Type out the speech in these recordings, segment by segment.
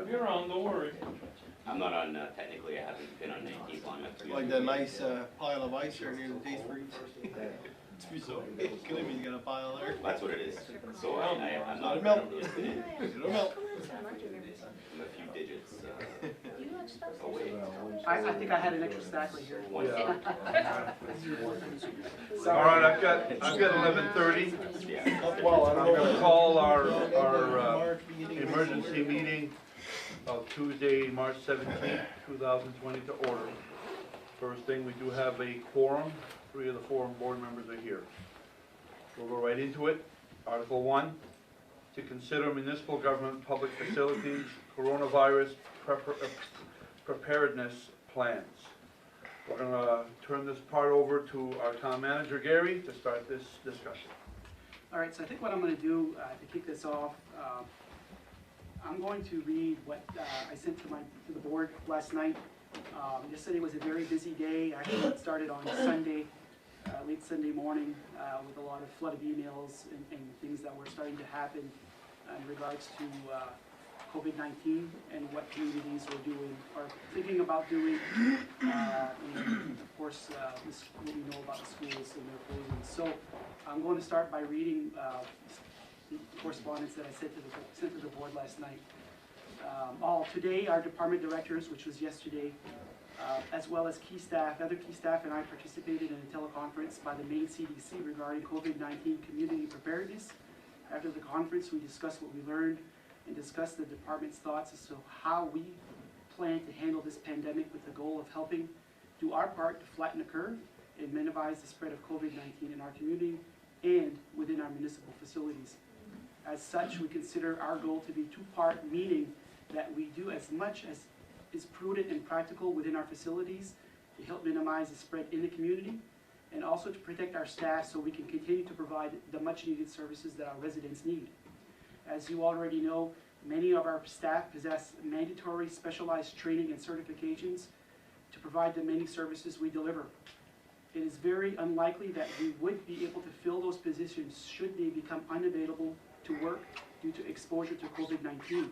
You're on, don't worry. I'm not on, technically I haven't been on 19th long enough to be. Like that nice pile of ice there near the taste freeze. So, Kidding me, you got a pile there. That's what it is. So I'm not It'll melt. today. It'll melt. I'm a few digits away. I think I had an extra stack right here. all right, I've got 11:30. Yeah. I'm going to call our emergency meeting of Tuesday, March 17th, 2020 to order. First thing, we do have a quorum. 3 of the 4 board members are here. We'll go right into it. Article 1, to consider municipal government public facilities coronavirus preparedness plans. We're going to turn this part over to our town manager, Gary, to start this discussion. All right, so I think what I'm going to do to kick this off, I'm going to read what I sent to the board last night. Yesterday was a very busy day. Actually, it started on Sunday, late Sunday morning, with a lot of flood of emails and things that were starting to happen in regards to COVID-19 and what communities were doing or thinking about doing. And of course, what we know about the schools and their closing. So I'm going to start by reading the correspondence that I sent to the board last night. Today, our department directors, which was yesterday, as well as other key staff and I participated in a teleconference by the Maine CDC regarding COVID-19 community preparedness. After the conference, we discussed what we learned and discussed the department's thoughts as to how we plan to handle this pandemic with the goal of helping do our part to flatten the curve and minimize the spread of COVID-19 in our community and within our municipal facilities. As such, we consider our goal to be two-part, meaning that we do as much as is prudent and practical within our facilities to help minimize the spread in the community, and also to protect our staff so we can continue to provide the much-needed services that our residents need. As you already know, many of our staff possess mandatory specialized training and certifications to provide the many services we deliver. It is very unlikely that we would be able to fill those positions should they become unavailable to work due to exposure to COVID-19.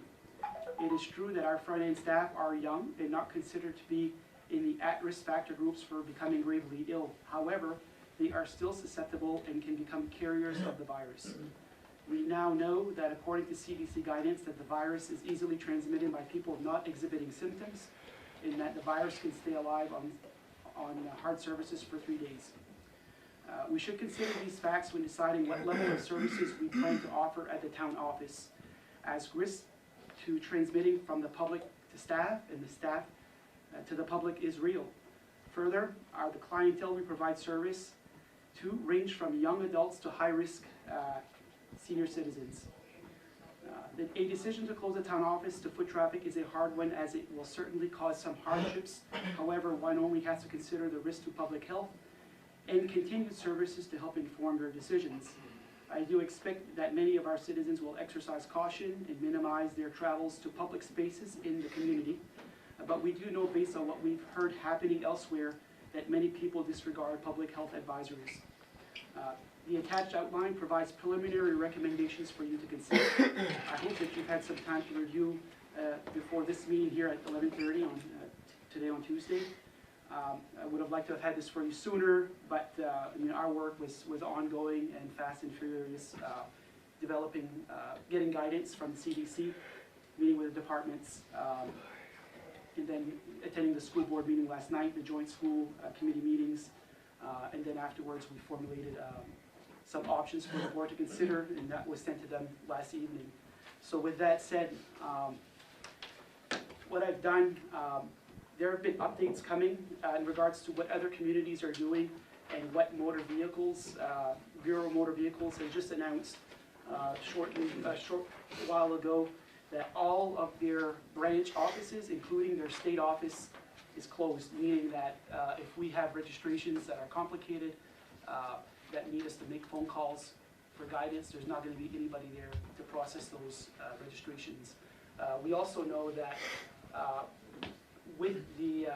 It is true that our front-end staff are young and not considered to be in the at-risk factor groups for becoming gravely ill. However, they are still susceptible and can become carriers of the virus. We now know that according to CDC guidance that the virus is easily transmitted by people not exhibiting symptoms, and that the virus can stay alive on hard surfaces for 3 days. We should consider these facts when deciding what level of services we plan to offer at the town office, as risk to transmitting from the public to staff and the staff to the public is real. Further, the clientele we provide service to range from young adults to high-risk senior citizens. A decision to close the town office to foot traffic is a hard one, as it will certainly cause some hardships. However, one only has to consider the risk to public health and continued services to help inform their decisions. I do expect that many of our citizens will exercise caution and minimize their travels to public spaces in the community. But we do know, based on what we've heard happening elsewhere, that many people disregard public health advisories. The attached outline provides preliminary recommendations for you to consider. I hope that you've had some time to review before this meeting here at 11:30 on today on Tuesday. I would have liked to have had this for you sooner, but I mean, our work was ongoing and fast and furious, developing, getting guidance from the CDC, meeting with the departments, and then attending the school board meeting last night, the joint school committee meetings, and then afterwards we formulated some options for the board to consider, and that was sent to them last evening. So with that said, what I've done, there have been updates coming in regards to what other communities are doing and what motor vehicles, Bureau of Motor Vehicles has just announced a short while ago that all of their branch offices, including their state office, is closed, meaning that if we have registrations that are complicated, that need us to make phone calls for guidance, there's not going to be anybody there to process those registrations. We also know that with the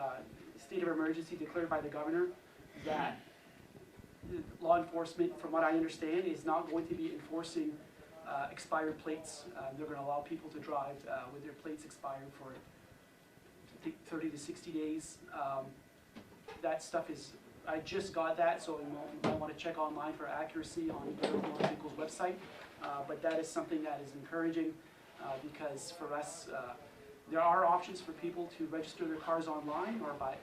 state of emergency declared by the governor, that law enforcement, from what I understand, is not going to be enforcing expired plates. They're gonna allow people to drive with their plates expired for, I think, 30 to 60 days. That stuff is, I just got that, so you might wanna check online for accuracy on the motor vehicle's website. But that is something that is encouraging, because for us, there are options for people to register their cars online or by,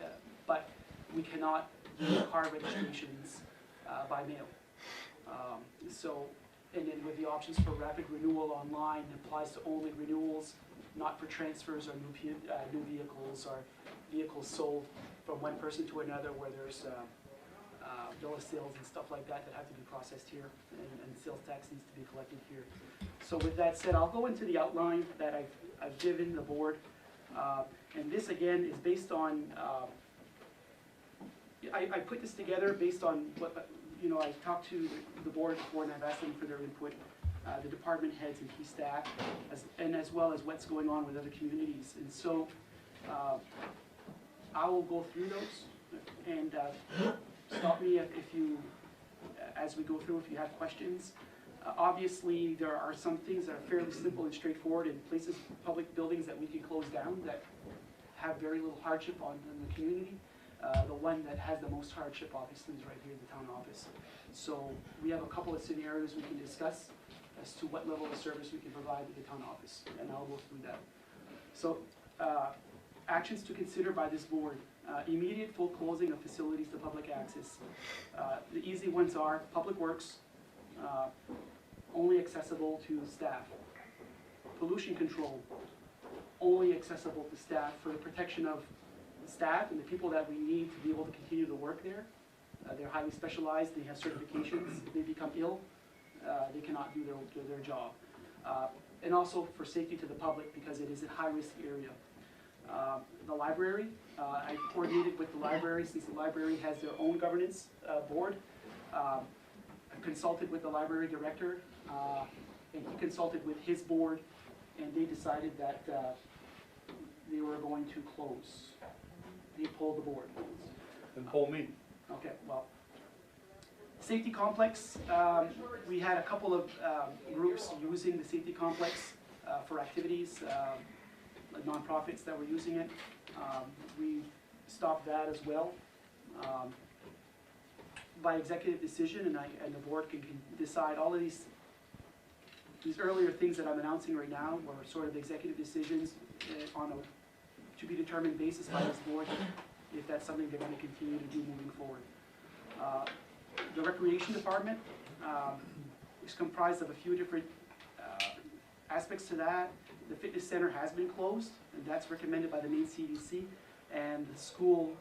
but we cannot do car registrations by mail. So, and then with the options for rapid renewal online, it applies to only renewals, not for transfers or new vehicles or vehicles sold from one person to another where there's bill of sales and stuff like that that have to be processed here, and sales tax needs to be collected here. So with that said, I'll go into the outline that I've given the board. And this again is based on, I put this together based on what, you know, I talked to the board before and I've asked them for their input, the department heads and key staff, as well as what's going on with other communities. And so I will go through those and stop me if you, as we go through, if you have questions. Obviously, there are some things that are fairly simple and straightforward in places, public buildings that we can close down that have very little hardship on the community. The one that has the most hardship, obviously, is right here in the town office. So we have a couple of scenarios we can discuss as to what level of service we can provide at the town office, and I'll go through that. So, actions to consider by this board. Immediate full closing of facilities to public access. The easy ones are public works, only accessible to staff. Pollution control, only accessible to staff for the protection of the staff and the people that we need to be able to continue to work there. They're highly specialized, they have certifications. If they become ill, they cannot do their job. And also for safety to the public because it is a high-risk area. The library, I coordinated with the library since the library has their own governance board. I consulted with the library director and he consulted with his board and they decided that they were going to close. They pulled the board. And pull me. Okay, well. Safety complex, we had a couple of groups using the safety complex for activities. Nonprofits that were using it. We stopped that as well. By executive decision, and the board can decide all of these earlier things that I'm announcing right now were sort of executive decisions on a to be determined basis by this board if that's something they're going to continue to do moving forward. The recreation department is comprised of a few different aspects to that. The fitness center has been closed, and that's recommended by the Maine CDC. And the school,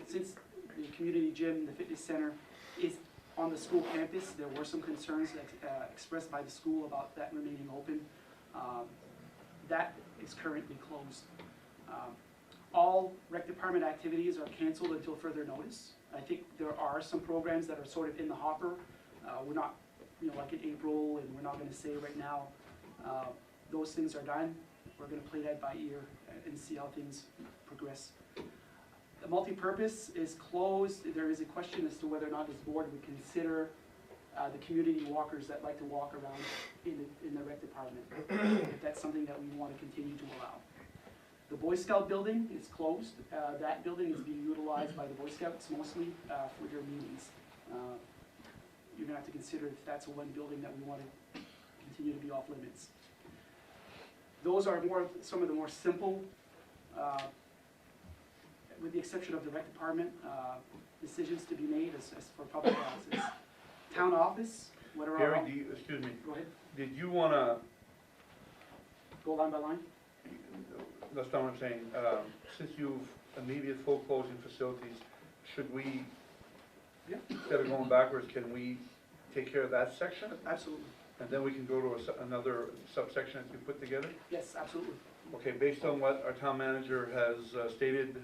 since the community gym, the fitness center, is on the school campus, there were some concerns expressed by the school about that remaining open. That is currently closed. All rec department activities are canceled until further notice. I think there are some programs that are sort of in the hopper. We're not, you know, like in April, and we're not going to say right now. Those things are done. We're going to play that by ear and see how things progress. The multi-purpose is closed. There is a question as to whether or not this board would consider the community walkers that like to walk around in the rec department, if that's something that we want to continue to allow. The Boy Scout building is closed. That building is being utilized by the Boy Scouts mostly for their meetings. You're going to have to consider if that's one building that we want to continue to be off limits. Those are some of the more simple, with the exception of the rec department, decisions to be made as for public access. Town office, what are our... Gary, excuse me, Go ahead, did you want to, go line by line. that's not what I'm saying, since you've immediate full closing facilities, should we, Yeah, instead of going backwards, can we take care of that section? absolutely. And then we can go to another subsection that you put together? Yes, absolutely. Okay, based on what our town manager has stated,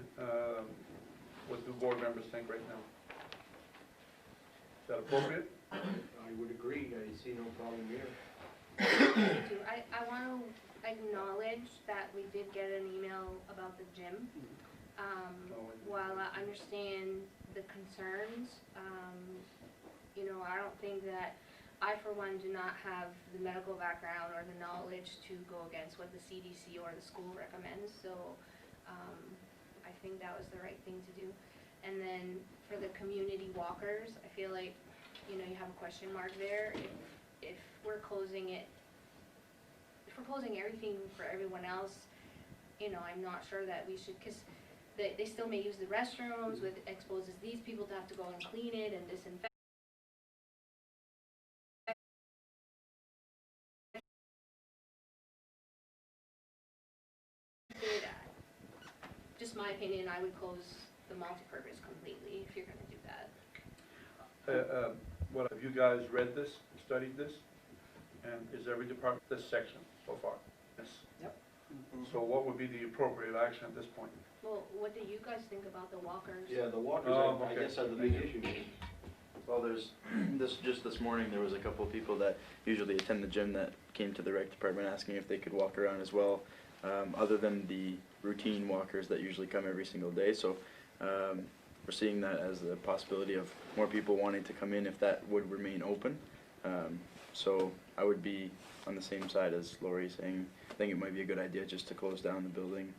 what do board members think right now? Is that appropriate? I would agree, I see no problem here. I want to acknowledge that we did get an email about the gym. While I understand the concerns, you know, I don't think that, I for one do not have the medical background or the knowledge to go against what the CDC or the school recommends, so I think that was the right thing to do. And then for the community walkers, I feel like, you know, you have a question mark there. If we're closing it, if we're closing everything for everyone else, you know, I'm not sure that we should, because they still may use the restrooms, which exposes these people to have to go and clean it and disinfect. Just my opinion, I would close the multipurpose completely if you're gonna do that. What, have you guys read this, studied this? And is every department this section so far? Yes. Yep. So what would be the appropriate action at this point? Well, what do you guys think about the walkers? Yeah, the walkers, I Okay. guess, are the big issue. Well, there's, just this morning, there was a couple of people that usually attend the gym that came to the rec department asking if they could walk around as well, other than the routine walkers that usually come every single day. So we're seeing that as a possibility of more people wanting to come in if that would remain open. So I would be on the same side as Lori, saying I think it might be a good idea just to close down the building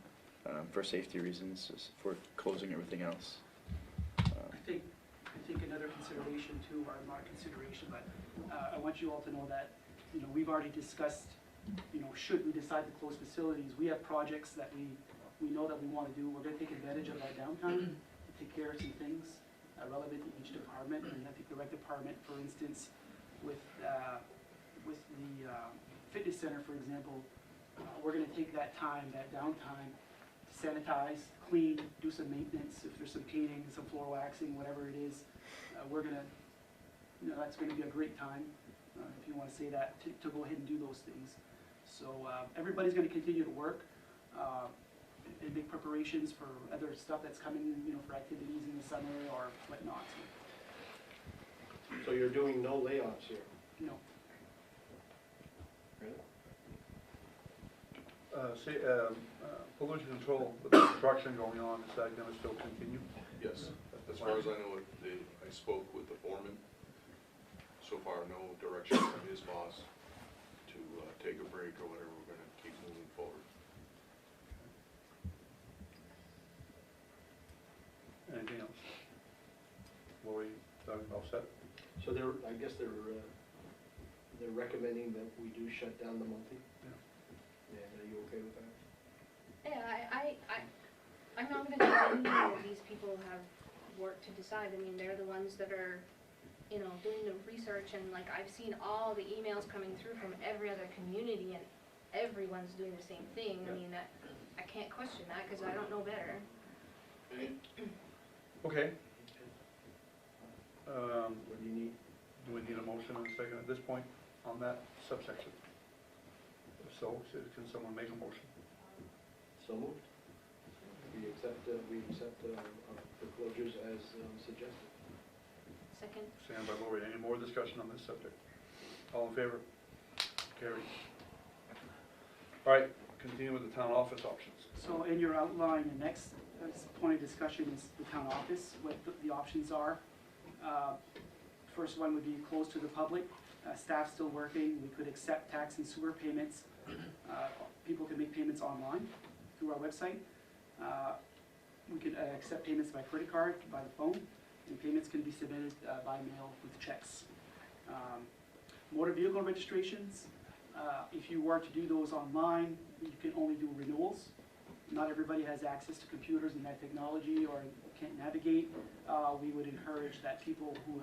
for safety reasons, just for closing everything else. I think another consideration too, or not a consideration, but I want you all to know that, you know, we've already discussed, you know, should we decide to close facilities, we have projects that we know that we want to do. We're going to take advantage of our downtime to take care of some things relevant to each department. And I think the rec department, for instance, with the fitness center, for example, we're going to take that time, that downtime, to sanitize, clean, do some maintenance. If there's some painting, some floor waxing, whatever it is, we're going to, you know, that's going to be a great time, if you want to say that, to go ahead and do those things. So everybody's going to continue to work and make preparations for other stuff that's coming, you know, for activities in the summer or whatnot. So you're doing no layoffs here? You know, Really? Pollution control with the construction going on, is that going to still continue? Yes, as far as I know, I spoke with the foreman. So far, no direction from his boss to take a break or whatever. We're going to keep moving forward. Anything else? Lori, Doug, all set? So I guess they're recommending that we do shut down the multi? Yeah. And are you okay with that? Yeah, I'm not gonna tell you that these people have work to decide. I mean, they're the ones that are, you know, doing the research, and like, I've seen all the emails coming through from every other community, and everyone's doing the same thing. I mean, I can't question that, because I don't know better. Okay. What do you need? Do we need a motion and a second at this point on that subsection? If so, can someone make a motion? So moved. We accept the closures as suggested. Second. Stand by Lori. Any more discussion on this subject? All in favor? Carried. All right, continue with the town office options. so in your outline, the next point of discussion is the town office, what the options are. First one would be closed to the public. Staff still working. We could accept tax and sewer payments. People can make payments online through our website. We could accept payments by credit card, by the phone, and payments can be submitted by mail with checks. Motor vehicle registrations, if you were to do those online, you can only do renewals. Not everybody has access to computers and that technology or can't navigate. We would encourage that people who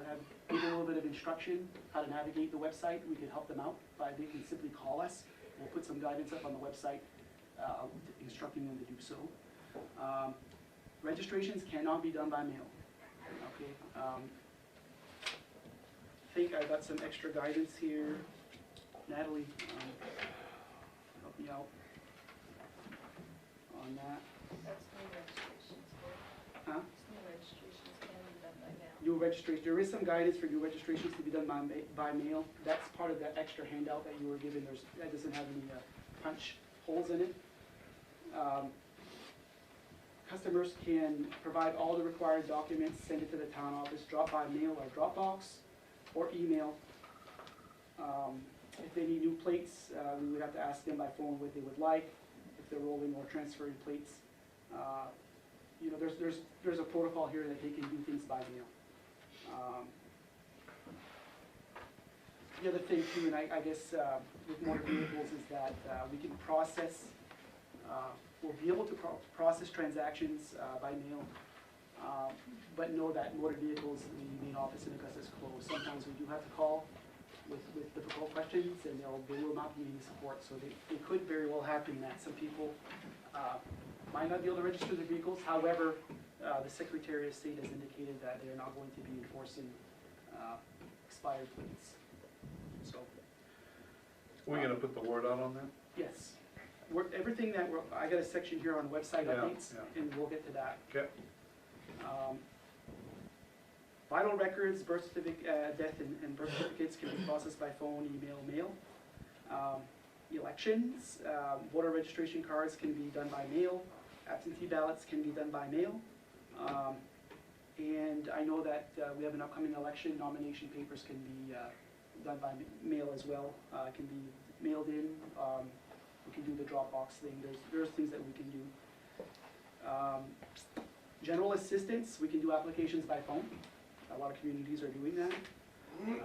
need a little bit of instruction how to navigate the website, we could help them out by they can simply call us. We'll put some guidance up on the website instructing them to do so. Registrations cannot be done by mail. Okay. I think I got some extra guidance here. Natalie, help me out on that. That's new registrations. Huh? New registrations can be done by mail. New registration, there is some guidance for new registrations to be done by mail. That's part of that extra handout that you were given. That doesn't have any punch holes in it. Customers can provide all the required documents, send it to the town office, drop by mail or Dropbox, or email. If they need new plates, we would have to ask them by phone what they would like, if they're rolling or transferring plates. You know, there's a protocol here that they can do things by mail. The other thing too, and I guess with motor vehicles is that we can process, we'll be able to process transactions by mail, but know that motor vehicles, the main office in Augusta is closed. Sometimes we do have to call with difficult questions, and they will not be any support. So it could very well happen that some people might not be able to register their vehicles. However, the Secretary of State has indicated that they're not going to be enforcing expired plates. So, We're gonna put the word out on that? yes, everything that I got a section here on website Yeah, updates, yeah. and we'll get to that. Okay. Vital records, birth certificate, death and birth certificates can be processed by phone, email, mail. Elections, voter registration cards can be done by mail. Absentee ballots can be done by mail. And I know that we have an upcoming election, nomination papers can be done by mail as well. It can be mailed in. We can do the Dropbox thing. There's things that we can do. General assistance, we can do applications by phone. A lot of communities are doing that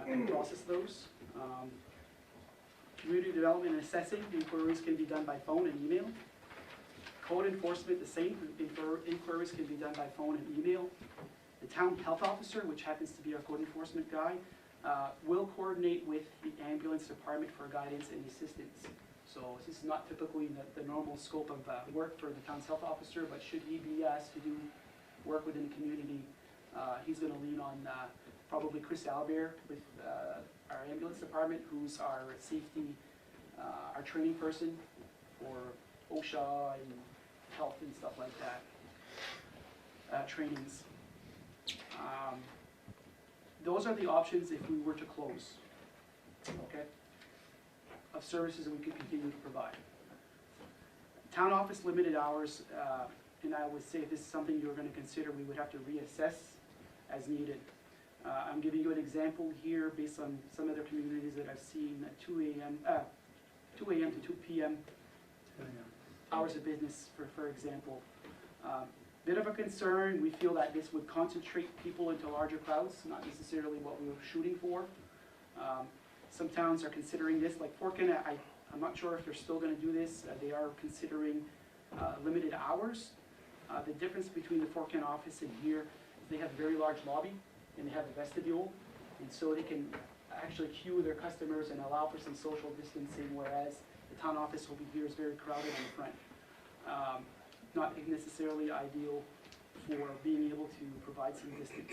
and process those. Community development and assessing inquiries can be done by phone and email. Code enforcement, the same. Inquiries can be done by phone and email. The town health officer, which happens to be our code enforcement guy, will coordinate with the ambulance department for guidance and assistance. So this is not typically the normal scope of work for the town's health officer, but should he be asked to do work within the community, he's going to lean on probably Chris Albert with our ambulance department, who's our safety, our training person for OSHA and health and stuff like that, trainings. Those are the options if we were to close, okay, of services that we could continue to provide. Town office limited hours, and I would say if this is something you're going to consider, we would have to reassess as needed. I'm giving you an example here based on some other communities that I've seen at 2 a.m. to 2 p.m. hours of business, for example. Bit of a concern, we feel that this would concentrate people into larger crowds, not necessarily what we were shooting for. Some towns are considering this, like Fort Kent, I'm not sure if they're still going to do this. They are considering limited hours. The difference between the Fort Kent office and here is they have a very large lobby and they have a vestibule, and so they can actually queue their customers and allow for some social distancing, whereas the town office will be here is very crowded in the front. Not necessarily ideal for being able to provide some distance.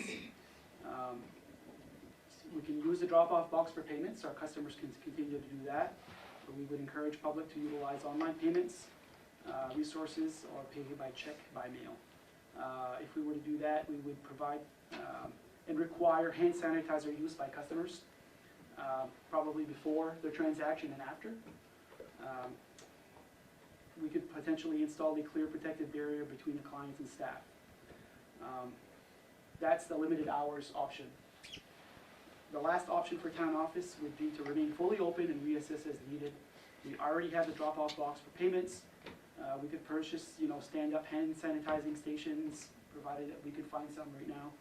We can use the drop-off box for payments. Our customers can continue to do that. But we would encourage public to utilize online payments, resources, or pay by check, by mail. If we were to do that, we would provide and require hand sanitizer use by customers, probably before their transaction and after. We could potentially install a clear protective barrier between the clients and staff. That's the limited hours option. The last option for town office would be to remain fully open and reassess as needed. We already have the drop-off box for payments. We could purchase, stand-up hand sanitizing stations, provided that we could find some right now,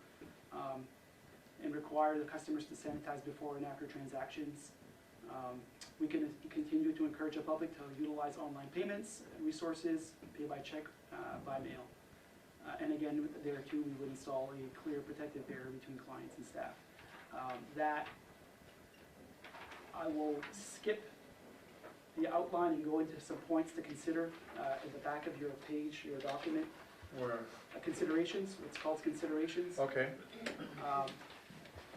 and require the customers to sanitize before and after transactions. We can continue to encourage the public to utilize online payments, resources, pay by check, by mail. And again, there too, we would install a clear protective barrier between clients and staff. That I will skip the outline and go into some points to consider at the back of your page, your document. Where? Considerations, what's called considerations. Okay.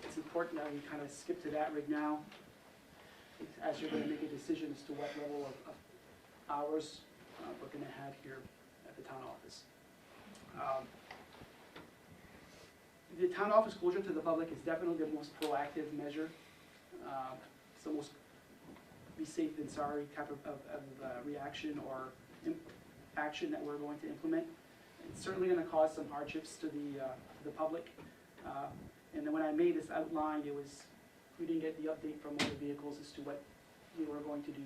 It's important that we kind of skip to that right now, as you're going to make a decision as to what level of hours we're going to have here at the town office. The town office closure to the public is definitely the most proactive measure. It's the most be safe than sorry type of reaction or action that we're going to implement. It's certainly gonna cause some hardships to the public. And then when I made this outline, we didn't get the update from motor vehicles as to what we were going to do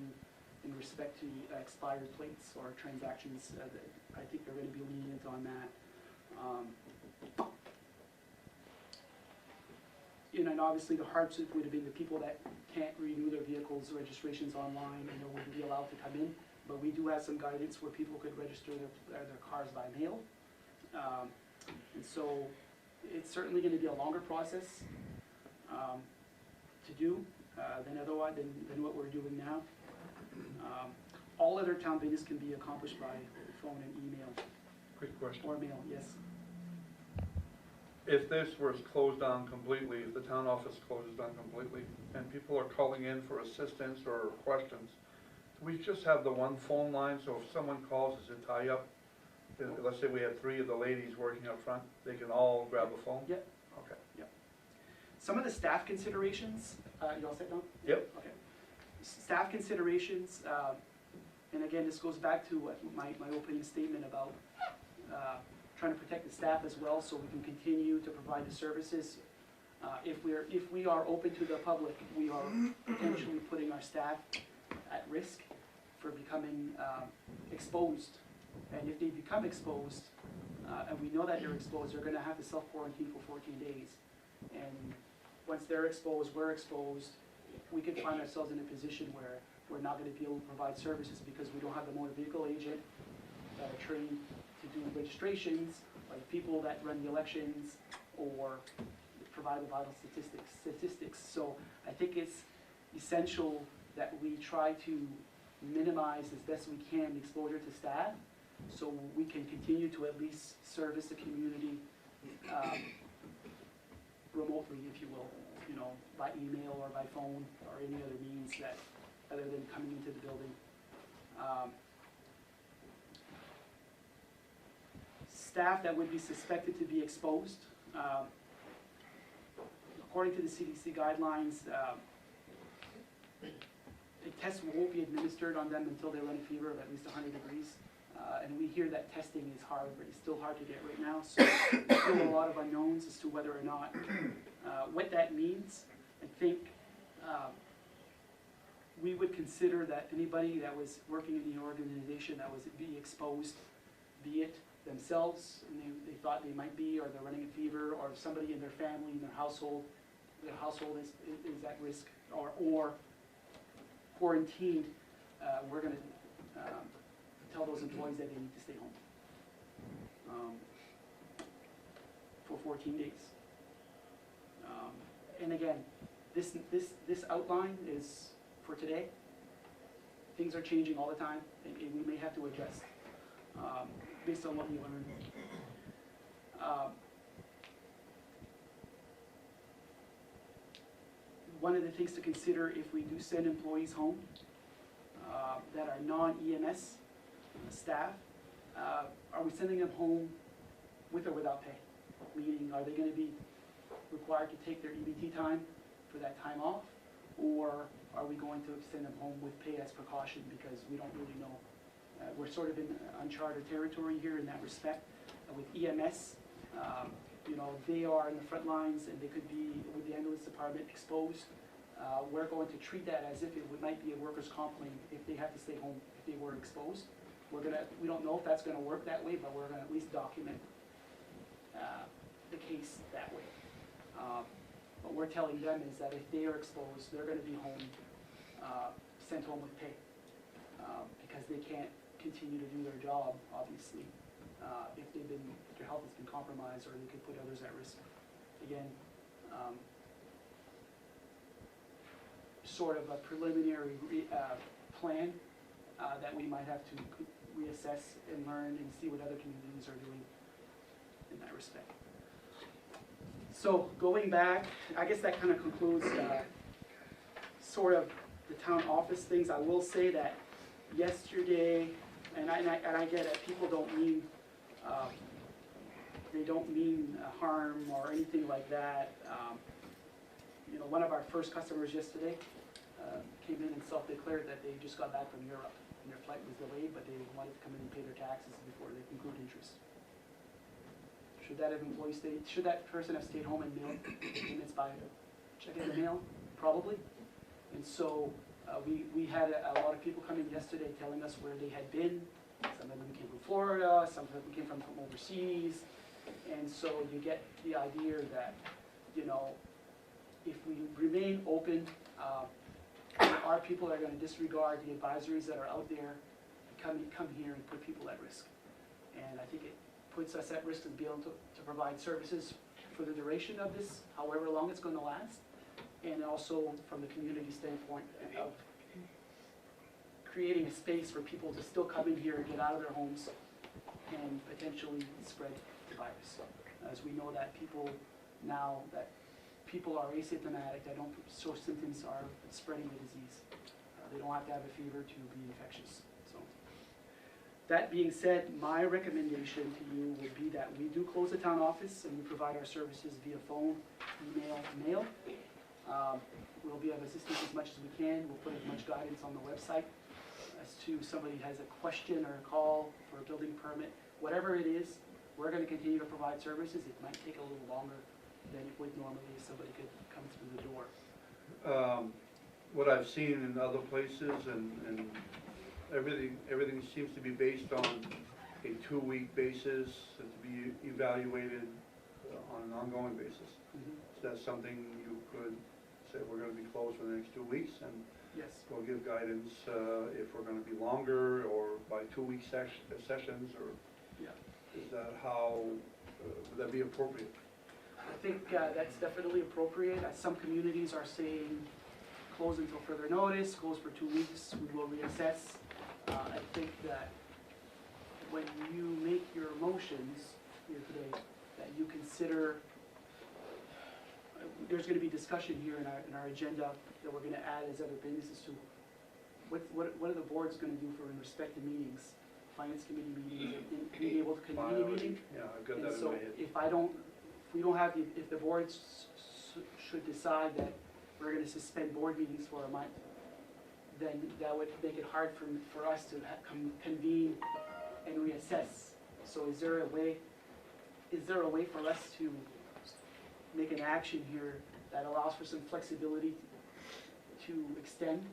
in respect to expired plates or transactions. I think they're gonna be lenient on that. And obviously the hardship would have been the people that can't renew their vehicles registrations online and wouldn't be allowed to come in. But we do have some guidance where people could register their cars by mail. And so it's certainly gonna be a longer process to do than what we're doing now. All other town business can be accomplished by phone and email, Quick question. or mail, yes. If this was closed down completely, if the town office closes down completely, and people are calling in for assistance or questions, we just have the one phone line, so if someone calls, does it tie up? Let's say we have 3 of the ladies working up front, they can all grab a phone? Yep. Okay. Some of the staff considerations, you all set down? Yep. Okay. Staff considerations, and again, this goes back to what my opening statement about trying to protect the staff as well, so we can continue to provide the services. If we are open to the public, we are potentially putting our staff at risk for becoming exposed. And if they become exposed, and we know that they're exposed, they're gonna have to self-quarantine for 14 days. And once they're exposed, we're exposed, we could find ourselves in a position where we're not gonna be able to provide services because we don't have the motor vehicle agent that are trained to do registrations, like people that run the elections, or provide the vital statistics. So I think it's essential that we try to minimize as best we can the exposure to staff, so we can continue to at least service the community remotely, if you will, by email or by phone or any other means that, other than coming into the building. Staff that would be suspected to be exposed, according to the CDC guidelines, a test won't be administered on them until they run a fever of at least 100 degrees. And we hear that testing is hard, but it's still hard to get right now. So there's still a lot of unknowns as to whether or not what that means. I think we would consider that anybody that was working in the organization that was be exposed, be it themselves, and they thought they might be, or they're running a fever, or somebody in their family, in their household is at risk, or quarantined, we're gonna tell those employees that they need to stay home for 14 days. And again, this outline is for today. Things are changing all the time, and we may have to adjust based on what we learn. One of the things to consider if we do send employees home that are non-EMS staff, are we sending them home with or without pay? Meaning, are they going to be required to take their EBT time for that time off? Or are we going to send them home with pay as precaution, because we don't really know? We're sort of in uncharted territory here in that respect. With EMS, they are in the front lines, and they could be, with the ambulance department, exposed. We're going to treat that as if it might be a workers' comp claim if they had to stay home if they were exposed. We don't know if that's gonna work that way, but we're gonna at least document the case that way. What we're telling them is that if they are exposed, they're gonna be home, sent home with pay, because they can't continue to do their job, obviously, if their health has been compromised, or they could put others at risk. Again, sort of a preliminary plan that we might have to reassess and learn and see what other communities are doing in that respect. So going back, I guess that kind of concludes sort of the town office things. I will say that yesterday, and I get it, people don't mean they don't mean harm or anything like that. One of our first customers yesterday came in and self-declared that they just got back from Europe and their flight was delayed, but they wanted to come in and pay their taxes before they conclude interest. Should that employee should that person have stayed home and mailed payments by checking the mail? Probably. And so we had a lot of people come in yesterday telling us where they had been. Some of them came from Florida, some of them came from overseas. And so you get the idea that, you know, if we remain open, our people are going to disregard the advisories that are out there and come here and put people at risk. And I think it puts us at risk to be able to provide services for the duration of this, however long it's going to last, and also from the community standpoint of creating a space for people to still come in here and get out of their homes and potentially spread the virus. As we know that people are asymptomatic, that don't show symptoms, are spreading the disease. They don't have to have a fever to be infectious. So, that being said, my recommendation to you would be that we do close the town office and we provide our services via phone, email, mail. We'll be of assistance as much as we can. We'll put as much guidance on the website as to somebody has a question or a call for a building permit. Whatever it is, we're going to continue to provide services. It might take a little longer than it would normally if somebody could come through the door. What I've seen in other places and everything seems to be based on a 2-week basis and to be evaluated on an ongoing basis. Is that something you could say we're going to be closed for the next 2 weeks and Yes. we'll give guidance if we're going to be longer or by 2-week sessions, or Yeah. is that how, would that be appropriate? I think that's definitely appropriate. Some communities are saying close until further notice, close for 2 weeks, we will reassess. I think that when you make your motions here today, that you consider, there's going to be discussion here in our agenda that we're going to add as other things as to what are the boards going to do for in respect to meetings, finance committee meetings, and being able to convene a meeting. Yeah, I've got And that in so my head. if we don't have, if the boards should decide that we're gonna suspend board meetings for a month, then that would make it hard for us to convene and reassess. So is there a way for us to make an action here that allows for some flexibility to extend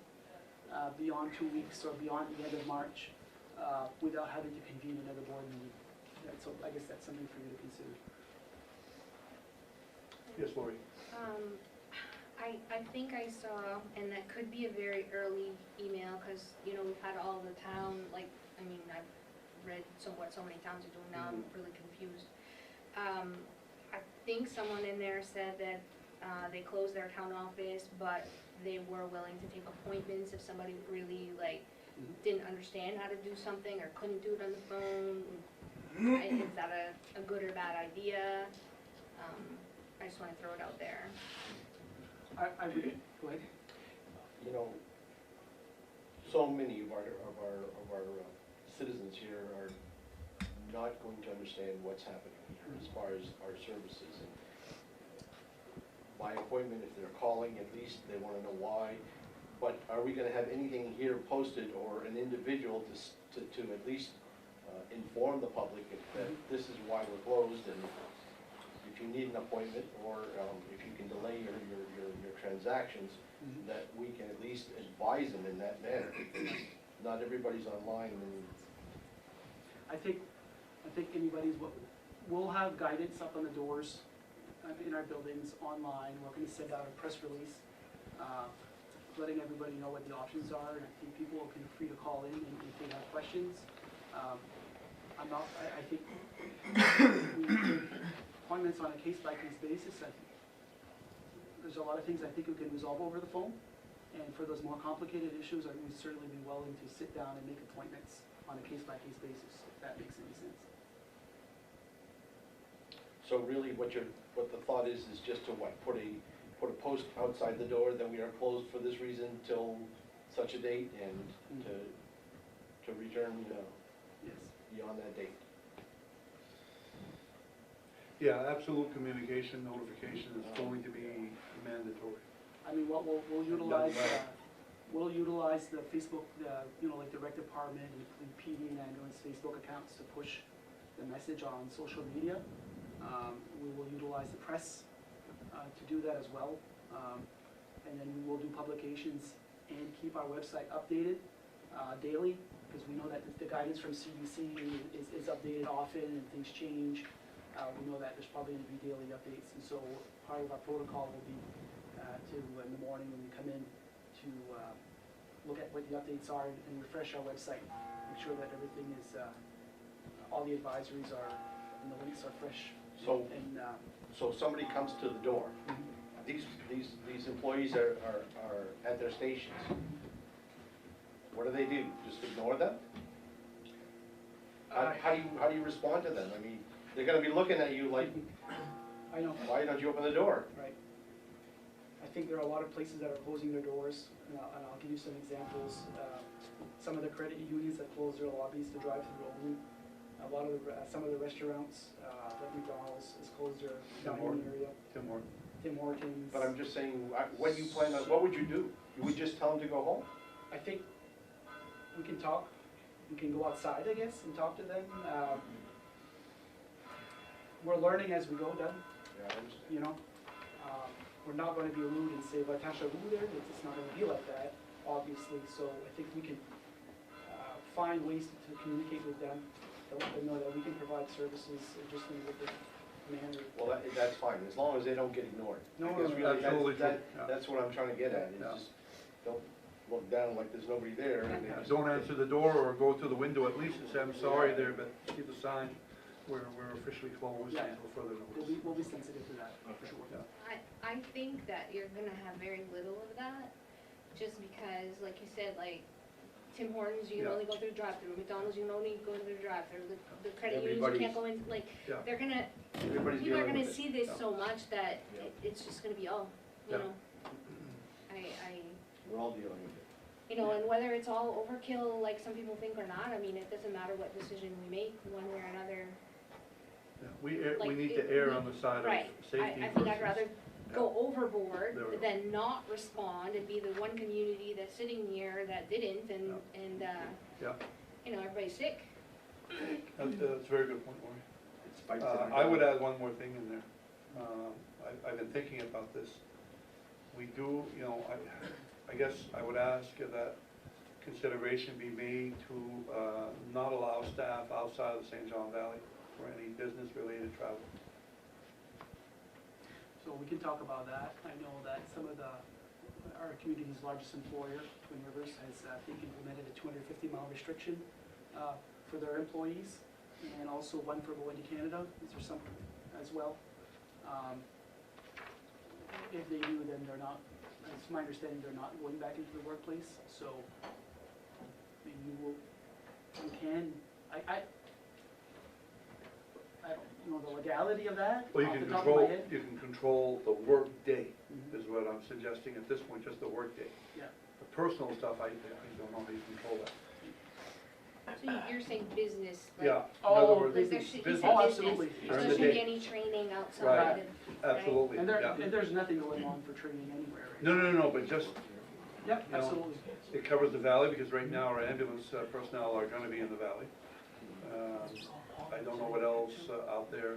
beyond 2 weeks or beyond the end of March without having to convene another board meeting? So I guess that's something for you to consider. Yes, Lori? I think I saw, and that could be a very early email, because, you know, we've had all the town, like, I mean, I've read what so many towns are doing now, I'm really confused. I think someone in there said that they closed their town office, but they were willing to take appointments if somebody really, like, didn't understand how to do something or couldn't do it on the phone. Is that a good or bad idea? I just want to throw it out there. I would, go ahead. You know, so many of our citizens here are not going to understand what's happening here as far as our services. And by appointment, if they're calling, at least they want to know why. But are we going to have anything here posted or an individual to at least inform the public that this is why we're closed, and if you need an appointment or if you can delay your transactions, that we can at least advise them in that manner. Not everybody's online. And I think we'll have guidance up on the doors in our buildings, online. We're going to send out a press release letting everybody know what the options are, and I think people will be free to call in if they have questions. I think we take appointments on a case-by-case basis. There's a lot of things I think we can resolve over the phone, and for those more complicated issues, I would certainly be willing to sit down and make appointments on a case-by-case basis, if that makes any sense. so really what the thought is just to put a post outside the door that we are closed for this reason till such a date, and to return Yes. beyond that date. Yeah, absolute communication, notification is going to be mandatory. I mean, what we'll utilize, the Facebook, like the rec department and PD and ambulance Facebook accounts to push the message on social media. We will utilize the press to do that as well. And then we will do publications and keep our website updated daily, because we know that the guidance from CDC is updated often and things change. We know that there's probably going to be daily updates, and so part of our protocol will be in the morning when we come in to look at what the updates are and refresh our website, make sure that everything is, all the advisories are, and the links are fresh. So, And, so somebody comes to the door, these employees are at their stations. What do they do? Just ignore them? How do you respond to them? I mean, they're gonna be looking at you like, I know. why don't you open the door? Right. I think there are a lot of places that are closing their doors, and I'll give you some examples. Some of the credit unions that close their lobbies to drive through only. A lot of some of the restaurants, like McDonald's, has closed their dining area. Tim Hortons. But I'm just saying, what do you plan on, what would you do? You would just tell them to go home? I think we can talk. We can go outside, I guess, and talk to them. We're learning as we go, Doug. Yeah, I understand. You know, we're not going to be rude and say, "Vatasha, who there?" It's not going to be like that, obviously. So I think we can find ways to communicate with them, to let them know that we can provide services just in a different manner. Well, that's fine, as long as they don't get ignored. No, I no, guess no, really absolutely that's- true, yeah. That's what I'm trying to get at, is Yeah. just don't look down like there's nobody there. And they just- Don't answer the door or go to the window at least and say, I'm sorry there, but see the sign, we're officially closed Yeah. until further notice. We'll be sensitive to that, for sure. Yeah. I think that you're gonna have very little of that, just because, like you said, like, Tim Hortons, you can Yeah. only go through drive-through, McDonald's, you can only go through drive-through, the credit unions, you can't go in, like, Yeah. they're gonna, Everybody's people are dealing gonna with it. see this Yeah. so much that Yeah. it's just gonna be, oh, you Yeah. know, I, We're all dealing with it. you know, and whether it's all overkill, like some people think or not, I mean, it doesn't matter what decision we make, one way or another. Yeah. We Like, need it- to err on the side Right. of safety I think I'd versus- rather go overboard There we go. than not respond and be the one community that's sitting here that didn't, and, Yeah, you know, everybody's sick. that's a very good point, Maureen. It's fights I would add one more thing in there. I've been thinking about this. We do, you know, I guess I would ask that consideration be made to not allow staff outside of the St. John Valley for any business-related travel. So we can talk about that. I know that some of our community's largest employer, Twin Rivers, has, I think, implemented a 250-mile restriction for their employees, and also one for going to Canada. These are some as well. If they do, then they're not, it's my understanding, they're not going back into the workplace. So, I mean, you can, I don't know the legality of that Well, you off can the top of my control, head. you can control the work day, Mhm. is what I'm suggesting at this point, just the work day. Yeah. The personal stuff, I don't know how you control that. So you're saying business, like, Yeah, in Oh, other words, like there should, business. you said absolutely. business, During there the shouldn't be day. any training Right. outside of, Absolutely, And yeah. there's nothing going on for training anywhere. Right? No, but just, Yep, you know, absolutely. it covers the valley, because right now our ambulance personnel are gonna be in the valley. I don't know what else out there,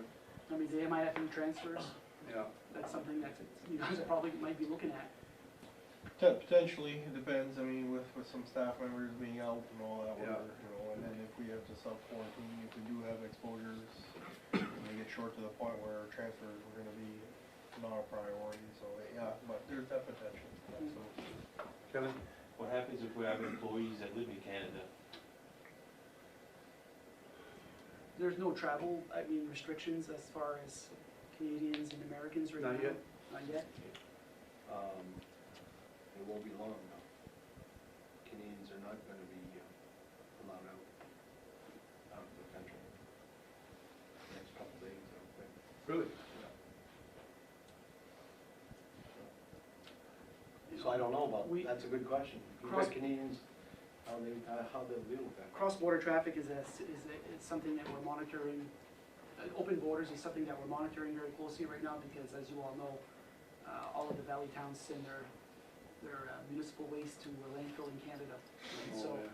I mean, they might have to do transfers. yeah. That's something that you guys probably might be looking at. Potentially, it depends, I mean, with some staff members being out and all that, Yeah. you know, and then if we have to self-quarantine, if we do have exposures, and we get short to the point where transfers are gonna be not a priority, so, yeah, but there's that potential, absolutely. Kevin? What happens if we have employees that live in Canada? There's no travel, I mean, restrictions as far as Canadians and Americans right now. Not yet. Not yet. It won't be long now. Canadians are not gonna be allowed out of the country. Next couple of days, I would think. Really? So I don't know about, We- that's a good question. You've Cross- got Canadians, how they'll deal with that. Cross-border traffic is something that we're monitoring. Open borders is something that we're monitoring very closely right now, because as you all know, all of the valley towns send their municipal waste to a landfill in Canada. And Oh, so, yeah.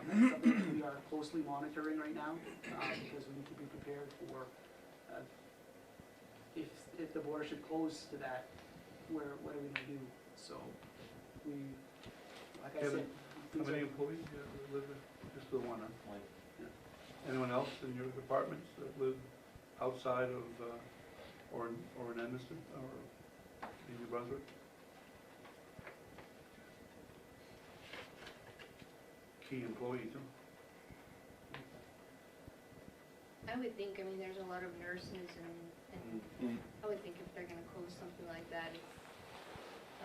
that's something that we are closely monitoring right now, because we need to be prepared for if the border should close to that, what are we gonna do? So, we, like I said. How many employees you live there? Just the one, huh? Anyone else in your departments that live outside of, or in Edmiston, or in New Brunswick? Key employee too. I would think, I mean, there's a lot of nurses and I would think if they're gonna close something like that,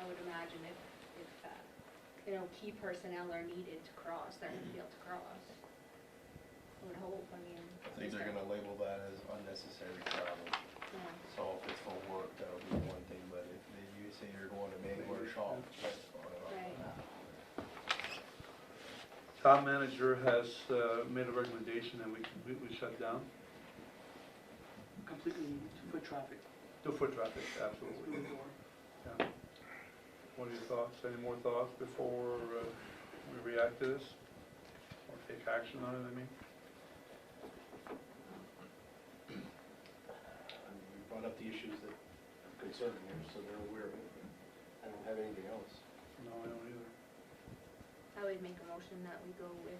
I would imagine if you know, key personnel are needed to cross, they're gonna be able to cross. I would hope, I mean. I think they're gonna label that as unnecessary travel. Yeah. So if it's for work, that'll be one thing, but if you say you're going to manual or shop, that's not Right. Town manager has made a recommendation that we completely shut down Completely foot traffic 2-foot traffic, through absolutely. the door. Yeah. What are your thoughts? Any more thoughts before we react to this? Or take action on it, I mean? We brought up the issues that concern here, so they're aware of it. I don't have anything else. No, I don't either. I would make a motion that we go with,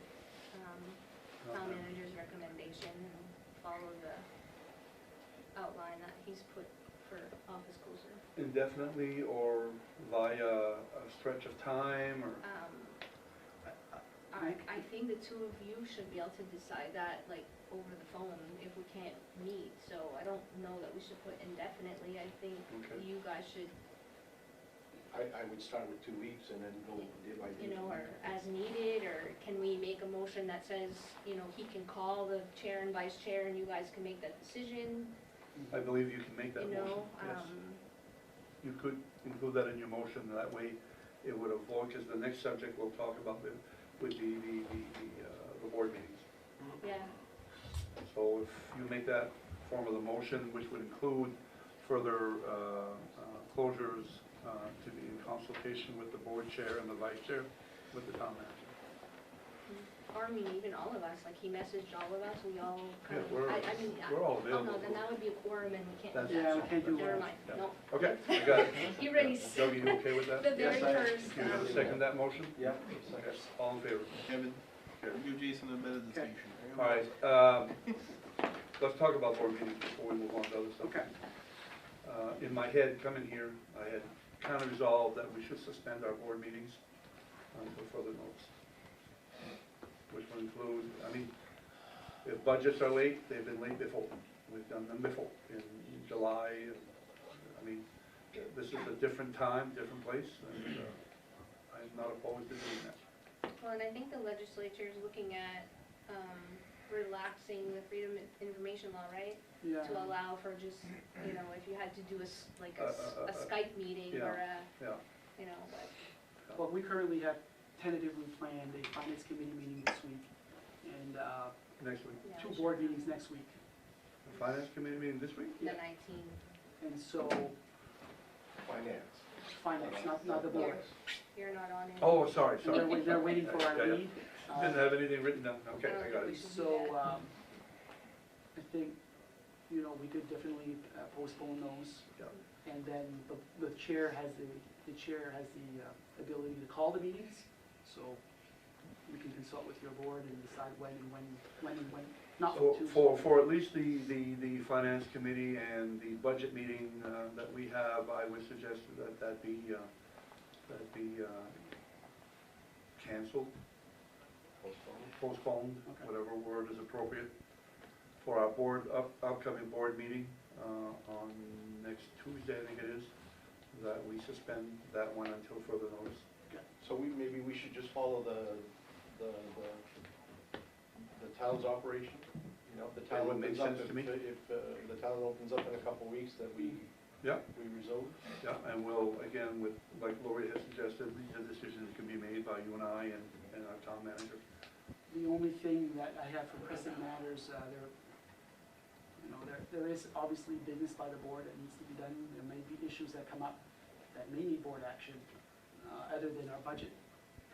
town manager's recommendation and follow the outline that he's put for office closure. Indefinitely or via a stretch of time or? I think the two of you should be able to decide that, like, over the phone if we can't meet, so I don't know that we should put indefinitely, I think Okay. you guys should, I would start with 2 weeks and then go day by day. you know, or as needed, or can we make a motion that says, you know, he can call the chair and vice chair and you guys can make that decision, I believe you can make that you motion, know? yes. You could include that in your motion, that way it would avoid, because the next subject we'll talk about would be the board meetings. Yeah, So if you make that form of the motion, which would include further closures to be in consultation with the board chair and the vice chair, with the town manager. or I mean, even all of us, like, he messaged all of us, we all Yeah, kind of, we're all oh available. no, then that would be a quorum and we can't do That's- that. Yeah, we can't do Never that. mind, Yeah. no. Okay, I got it. You raised Doug, you okay with that? the very Yes, I- first, You gonna second that motion? Yeah. Okay, all in favor? Kevin, Okay. give Jason a bit of Okay. distinction. All right, let's talk about board meetings before we move on to other stuff. Okay. In my head, coming here, I had kind of resolved that we should suspend our board meetings until further notice. Which will include, I mean, if budgets are late, they've been late before. We've done them before, in July. I mean, this is a different time, different place, and I'm not opposed to doing that. well, and I think the legislature is looking at, relaxing the Freedom of Information law, right? Yeah. To allow for just, you know, if you had to do a Skype meeting or a, Yeah, you know, but, Well, we currently have tentatively planned a finance committee meeting this week, and next week. yeah. 2 we board should- meetings next week. The finance committee meeting this week? The 19th. And so, Finance. finance, not the board. You're not on it. Oh, sorry, sorry. They're waiting for our Yeah, yeah. lead. Didn't have anything written down, okay, I got it. So, I think, you know, we could definitely postpone those. Yeah. And then the chair has the chair has the ability to call the meetings, so we can consult with your board and decide when and when, not So too. for at least the finance committee and the budget meeting that we have, I would suggest that be canceled, postponed, Okay. whatever word is appropriate, for our upcoming board meeting on next Tuesday, I think it is, that we suspend that one until further notice. So maybe we should just follow the town's operation, you know, if the That town would make opens up, sense to me. if the town opens up in a couple of weeks, that we Yeah. resume. Yeah, and we'll, again, with, like Lori has suggested, the decisions can be made by you and I and our town manager. The only thing that I have for pressing matters, there is obviously business by the board that needs to be done. There may be issues that come up that may need board action, other than our budget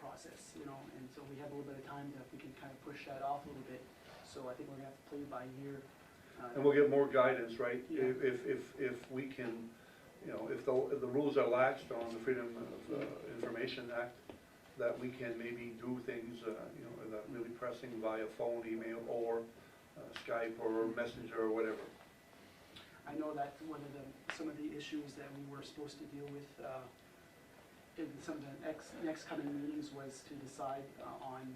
process, you know, and so we have a little bit of time that we can kind of push that off a little bit. So I think we're gonna have to play it by ear. And we'll get more guidance, right? Yeah. If we can, you know, if the rules are laxed on the Freedom of Information Act, that we can maybe do things, you know, that really pressing via phone, email, or Skype, or Messenger, or whatever. I know that some of the issues that we were supposed to deal with in some of the next coming meetings was to decide on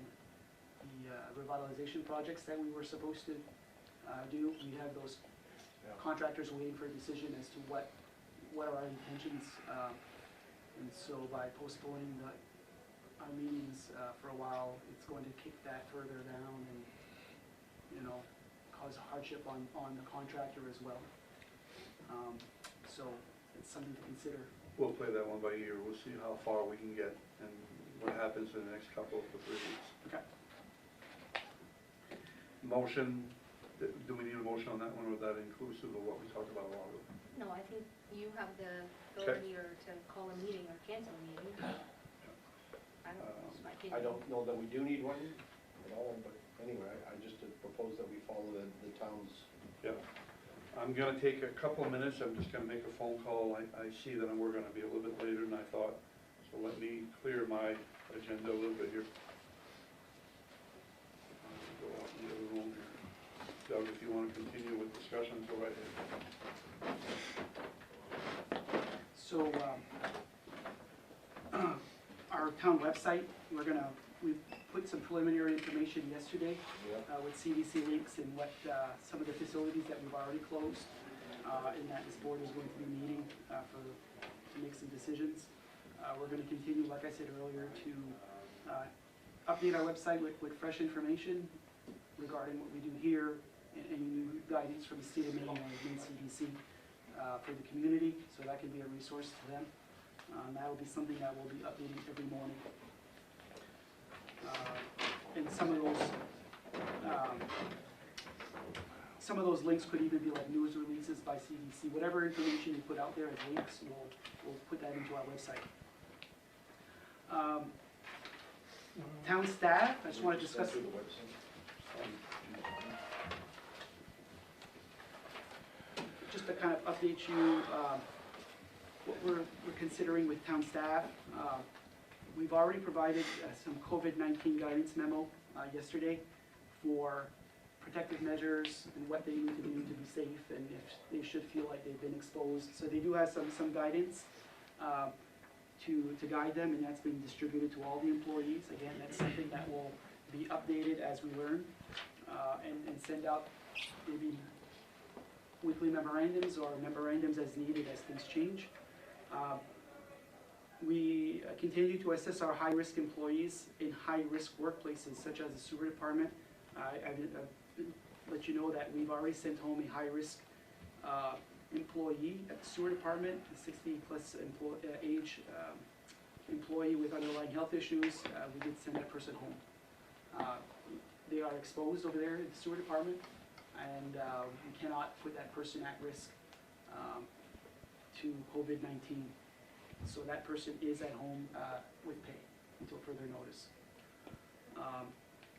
the revitalization projects that we were supposed to do. We have those contractors waiting for a decision as to what are our intentions. And so by postponing our meetings for a while, it's going to kick that further down and, you know, cause hardship on the contractor as well. So it's something to consider. We'll play that one by ear. We'll see how far we can get and what happens in the next couple to 3 weeks. Okay. Motion, do we need a motion on that one, or is that inclusive of what we talked about a while ago? No, I think you have the ability or to call a meeting or cancel a meeting. I don't know, it's my opinion. I don't know that we do need one at all, but anyway, I just propose that we follow the town's. Yeah. I'm gonna take a couple of minutes, I'm just gonna make a phone call. I see that we're gonna be a little bit later than I thought, so let me clear my agenda a little bit here. Go out in the other room here. Doug, if you wanna continue with discussions, go right ahead. So, our town website, we put some preliminary information yesterday with CDC links and what, some of the facilities that we've already closed, and that this board is going to be meeting to make some decisions. We're gonna continue, like I said earlier, to update our website with fresh information regarding what we do here and any new guidance from the state of Maine or Maine CDC for the community, so that can be a resource to them. That will be something that we'll be updating every morning. And some of those links could even be like news releases by CDC. Whatever information you put out there as links, we'll put that into our website. Town staff, I just want to discuss. Just to kind of update you, what we're considering with town staff. We've already provided some COVID-19 guidance memo yesterday for protective measures and what they need to do to be safe and if they should feel like they've been exposed. So they do have some guidance to guide them, and that's being distributed to all the employees. Again, that's something that will be updated as we learn and send out maybe weekly memorandums or memorandums as needed as things change. We continue to assess our high-risk employees in high-risk workplaces such as the sewer department. I've let you know that we've already sent home a high-risk employee at the sewer department, a 60-plus age employee with underlying health issues. We did send that person home. They are exposed over there in the sewer department, and we cannot put that person at risk to COVID-19. So that person is at home with pay until further notice.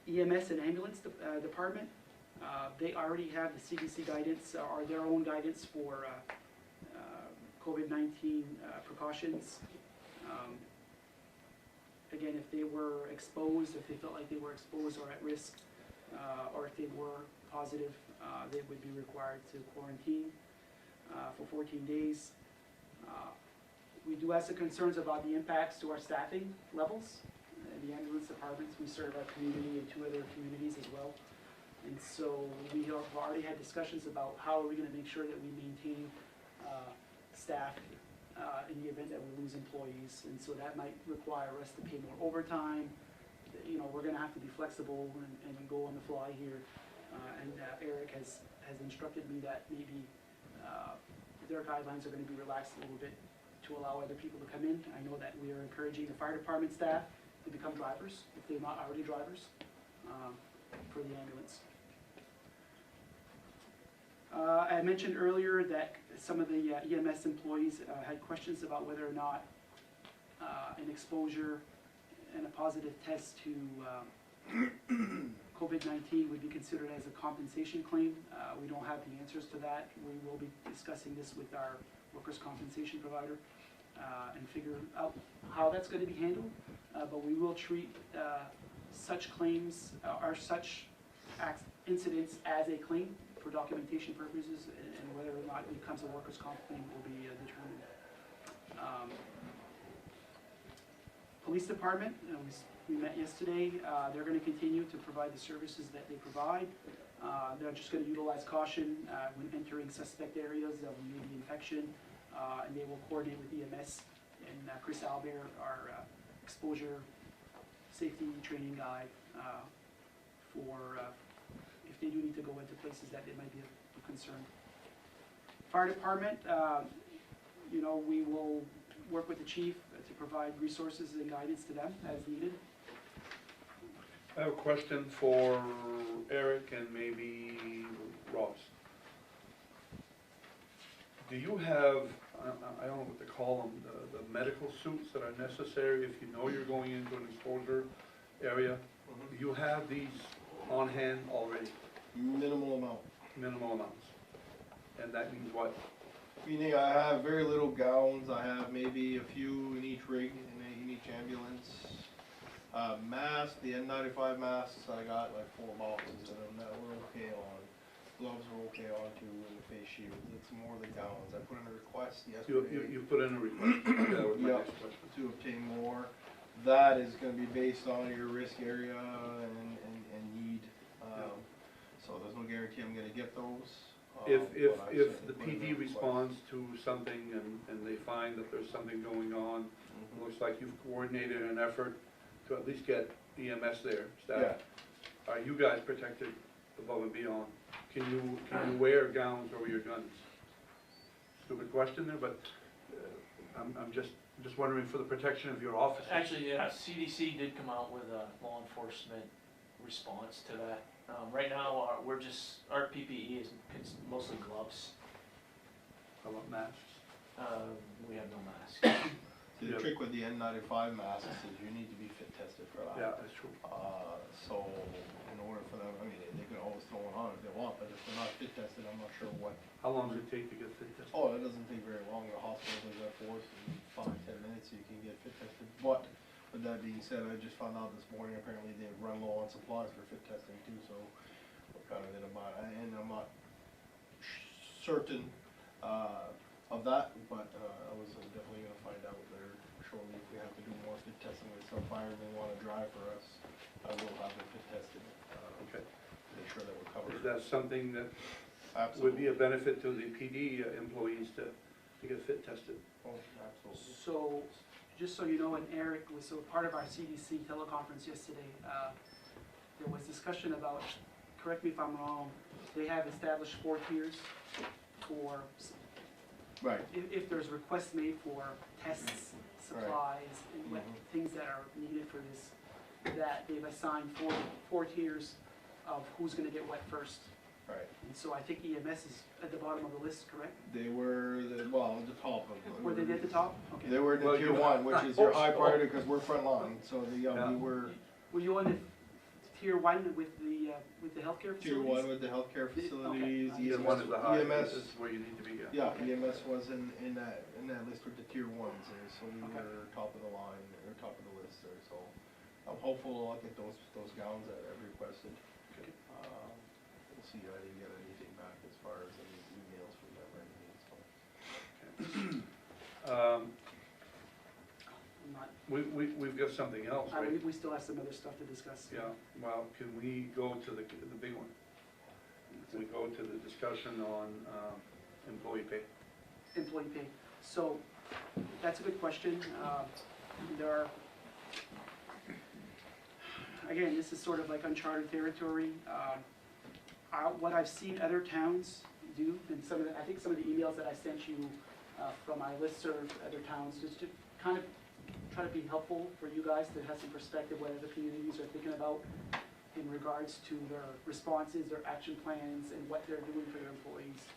EMS and ambulance department, they already have the CDC guidance or their own guidance for COVID-19 precautions. Again, if they were exposed, if they felt like they were exposed or at risk, or if they were positive, they would be required to quarantine for 14 days. We do have some concerns about the impacts to our staffing levels. The ambulance departments, we serve our community and 2 other communities as well. And so we have already had discussions about how are we going to make sure that we maintain staff in the event that we lose employees. And so that might require us to pay more overtime. You know, we're going to have to be flexible and go on the fly here. And Eric has instructed me that maybe their guidelines are going to be relaxed a little bit to allow other people to come in. I know that we are encouraging the fire department staff to become drivers, if they're not already drivers, for the ambulance. I mentioned earlier that some of the EMS employees had questions about whether or not an exposure and a positive test to COVID-19 would be considered as a compensation claim. We don't have the answers to that. We will be discussing this with our workers' compensation provider and figure out how that's going to be handled. But we will treat such claims or such incidents as a claim for documentation purposes, and whether or not it becomes a workers' comp claim will be determined. Police department, we met yesterday. They're going to continue to provide the services that they provide. They're just going to utilize caution when entering suspect areas of maybe infection, and they will coordinate with EMS and Chris Albert, our exposure safety training guy, for if they do need to go into places that it might be a concern. Fire department, you know, we will work with the chief to provide resources and guidance to them as needed. I have a question for Eric and maybe Ross. Do you have, I don't know what to call them, the medical suits that are necessary if you know you're going into an exposure area? Do you have these on hand already? Minimal amount. Minimal amounts. And that means what? Meaning I have very little gowns, I have maybe a few in each rig, in each ambulance. Masks, the N95 masks, I got like 4 boxes of them that were okay on. Gloves were okay on too, and the face shields. It's more the gowns. I put in a request yesterday. You put in a request. That was my Yep, next question. to obtain more. That is gonna be based on your risk area and need. So there's no guarantee I'm gonna get those. If but I the certainly put in PD a request. responds to something and they find that there's something going on, it looks like you've coordinated an effort to at least get EMS there, staff. Are you guys protected above and beyond? Can you wear gowns over your guns? Stupid question there, but I'm just wondering for the protection of your officers. Actually, yeah, CDC did come out with a law enforcement response to that. Right now, our PPE is mostly gloves. How about masks? We have no masks. The trick with the N95 masks is you need to be fit tested for that. Yeah, that's true. So in order for them, I mean, they can always throw one on if they want, but if they're not fit tested, I'm not sure what. How long does it take to get fit tested? Oh, it doesn't take very long. The hospital does that for us in 5-10 minutes, so you can get fit tested. But with that being said, I just found out this morning, apparently they run low on supplies for fit testing too, so we're kind of in a bind. And I'm not certain of that, but I was definitely gonna find out there shortly if we have to do more fit testing with some firemen wanna drive for us. I will have them fit tested, Okay. make sure that we're covered. Is that something that Absolutely. would be a benefit to the PD employees to get fit tested? Oh, absolutely. So, just so you know, and Eric was so part of our CDC teleconference yesterday, there was discussion about, correct me if I'm wrong, they have established 4 tiers for, Right. if there's requests made for tests, supplies, and what things that are needed for this, that they've assigned 4 tiers of who's gonna get what first. Right. And so I think EMS is at the bottom of the list, correct? They were, at the top of it. Were they at the top? Okay. They were in the Well, tier you- 1, which is your high priority, because we're front line, so Yeah. we were Were you on the tier 1 with the healthcare tier facilities? 1 with the healthcare Okay. facilities, Tier one is the high, EMS. this is where you need to be, Yeah, EMS was in that list with the tier 1s there, so we Okay. were top of the line, or top of the list there, so I'm hopeful I'll get those gowns that I've requested. Okay. We'll see, I didn't get anything back as far as any emails from them or anything, so. I'm not- We've got something else, right? We still have some other stuff to discuss. Yeah, well, can we go to the big one? Can we go to the discussion on employee pay? Employee pay. So, that's a good question. There are, again, this is sort of like uncharted territory. What I've seen other towns do, and I think some of the emails that I sent you from my listserv, other towns, just to kind of try to be helpful for you guys to have some perspective what other communities are thinking about in regards to their responses, their action plans, and what they're doing for their employees.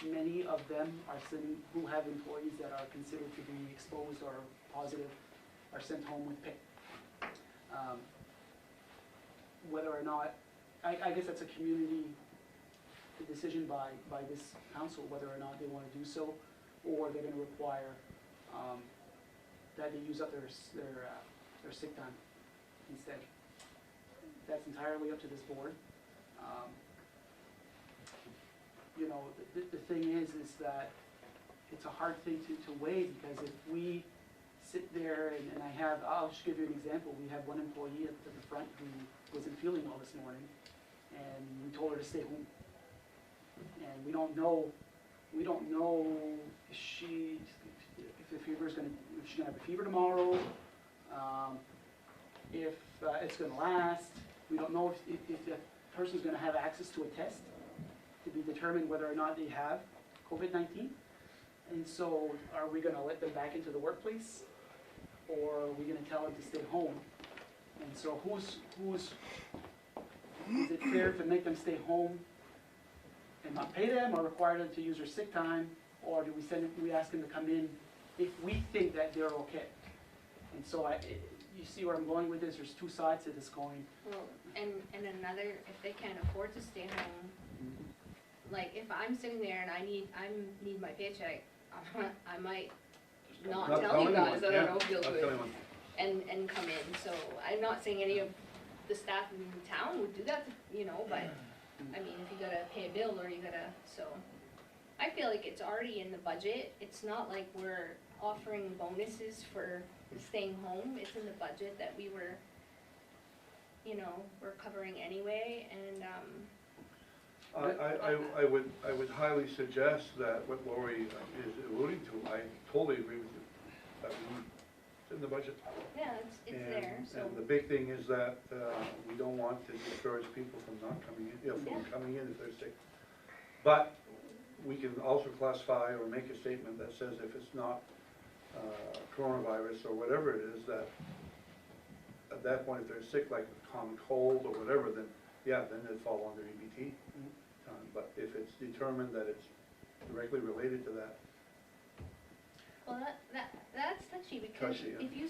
Many of them who have employees that are considered to be exposed or positive are sent home with pay. whether or not, I guess that's a community decision by this council, whether or not they wanna do so, or they're gonna require, that they use up their sick time instead. That's entirely up to this board. You know, the thing is that it's a hard thing to weigh, because if we sit there and I'll just give you an example. We have one employee at the front who wasn't feeling well this morning, and we told her to stay home. And we don't know if she's gonna have a fever tomorrow, if it's gonna last. We don't know if the person's gonna have access to a test to be determined whether or not they have COVID-19. And so, are we gonna let them back into the workplace, or are we gonna tell them to stay home? And so is it fair to make them stay home and not pay them, or require them to use their sick time, or do we ask them to come in if we think that they're okay? And so you see where I'm going with this, there's two sides to this coin. Well, and another, if they can't afford to stay home, like if I'm sitting there and I need my paycheck, I might not tell you guys that I don't feel good and come in. So I'm not saying any of the staff in town would do that, you know, but I mean, if you gotta pay a bill or you gotta, so I feel like it's already in the budget. It's not like we're offering bonuses for staying home. It's in the budget that we were, you know, we're covering anyway, and I would highly suggest that what Lori is alluding to, I totally agree with you. That it's in the budget. yeah, it's there, so. And the big thing is that we don't want to discourage people from not coming in, from coming in if they're sick. But we can also classify or make a statement that says if it's not coronavirus or whatever it is, that at that point, if they're sick, like a common cold or whatever, then they'd fall under EBT. But if it's determined that it's directly related to that. Well, that's touchy, because if you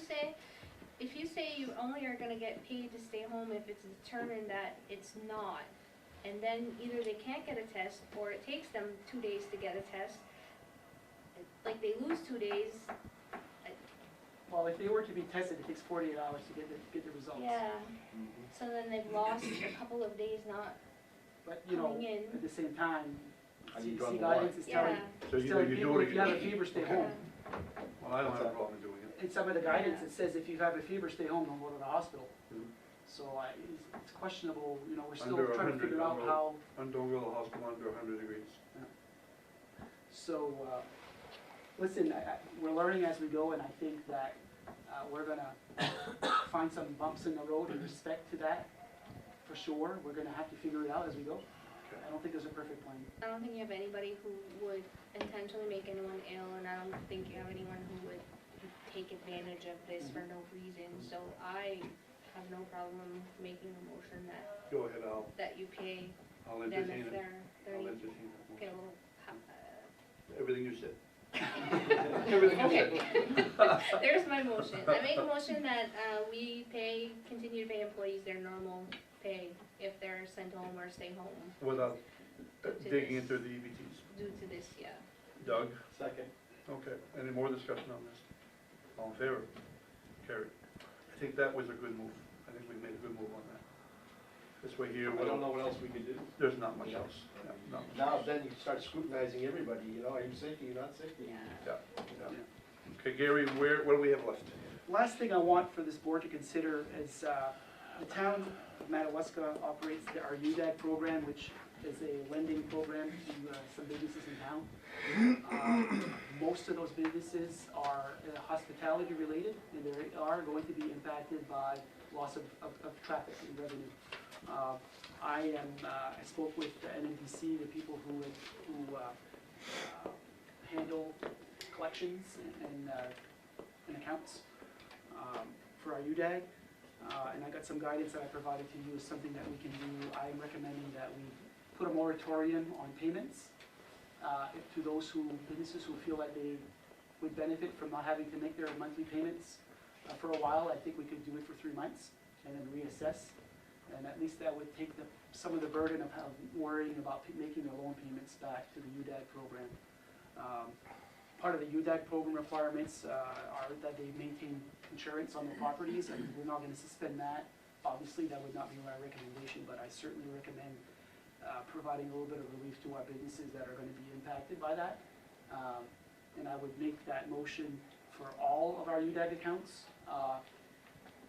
say you only are gonna get paid to stay home if it's determined that it's not, and then either they can't get a test or it takes them 2 days to get a test, like they lose 2 days. Well, if they were to be tested, it takes 48 hours to get the results. Yeah, so then they've lost a couple of days not But, you know, coming in. at the same time, How do you draw CDC the line? guidance is telling, So it's you telling do people it if you have a again. fever, stay Okay. home. Well, I don't have a problem doing it. In some of the guidance, it says if you have a fever, stay home, don't go to the hospital. Mhm. So it's questionable, you know, we're still Under trying to 100, figure out no. how. And don't go to the hospital under 100 degrees. So, listen, we're learning as we go, and I think that we're gonna find some bumps in the road in respect to that, for sure. We're gonna have to figure it out as we go. I don't think there's a perfect plan. I don't think you have anybody who would intentionally make anyone ill, and I don't think you have anyone who would take advantage of this for no reason, so I have no problem making a motion Go ahead, that you pay I'll them entertain if it. they're I'll 30, entertain it. get a little, Everything you said. okay. There's my motion. I make a motion that we continue to pay employees their normal pay if they're sent home or stay home Without Due to digging this. into the EBTs. due to this, yeah. Doug? Second. Okay, any more discussion on this? All in favor? Carried. I think that was a good move. I think we made a good move on that. This way here, I don't know what else we could do. there's not much else. Yeah, not much Now, else. then you start scrutinizing everybody, you know, are you sick, are you not sick? Yeah. Yeah. Okay, Gary, what do we have left? Last thing I want for this board to consider is the town of Madawaska operates our UDAG program, which is a lending program to some businesses in town. Most of those businesses are hospitality related, and they are going to be impacted by loss of traffic and revenue. I spoke with the NMDC, the people who handle collections and accounts for our UDAG. And I got some guidance that I provided to you, is something that we can do. I'm recommending that we put a moratorium on payments to those businesses who feel like they would benefit from not having to make their monthly payments for a while. I think we could do it for 3 months and then reassess. And at least that would take some of the burden of worrying about making their loan payments back to the UDAG program. Part of the UDAG program requirements are that they maintain insurance on the properties, and we're not gonna suspend that. Obviously, that would not be my recommendation, but I certainly recommend providing a little bit of relief to our businesses that are gonna be impacted by that. And I would make that motion for all of our UDAG accounts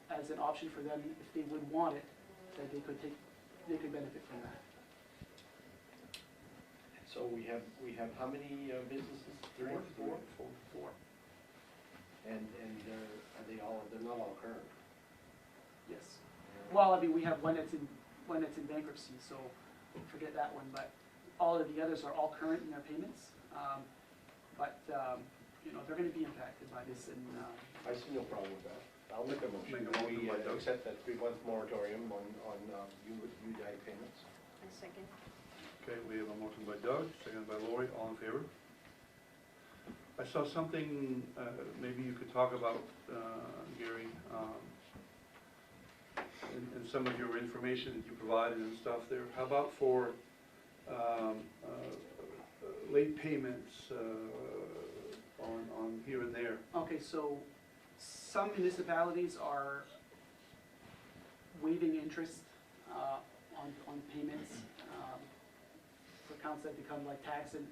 as an option for them, if they would want it, that they could benefit from that. So we have how many businesses? Four. And are they all, they're not all current? Yes. Well, I mean, we have one that's in bankruptcy, so forget that one, but all of the others are all current in their payments. You know, they're gonna be impacted by this, and, I see no problem with that. I'll make a motion. Make a motion We by Doug. accept that 3-month moratorium on UDAG payments. A second. Okay, we have a motion by Doug, seconded by Lori, all in favor? I saw something, maybe you could talk about, Gary, in some of your information that you provided and stuff there. How about for late payments on here and there? okay, so some municipalities are waiving interest on payments for accounts that become like tax and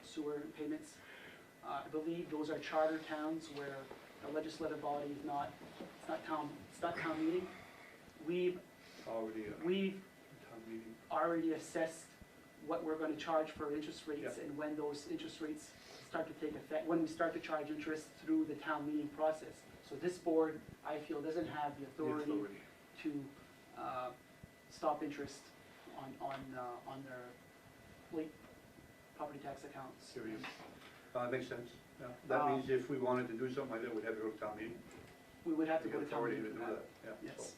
sewer payments. I believe those are charter towns where the legislative body is not, it's not town meeting. We've Already, we've town meeting. already assessed what we're gonna charge for interest rates Yep. and when those interest rates start to take effect, when we start to charge interest through the town meeting process. So this board, I feel, doesn't have the authority to stop interest on their late property tax accounts. Serious. Makes sense, yeah. That means if we wanted to do something like that, we'd have to go to town meeting. We would have to We go got to town authority meeting to for do that. that, yeah. Yes.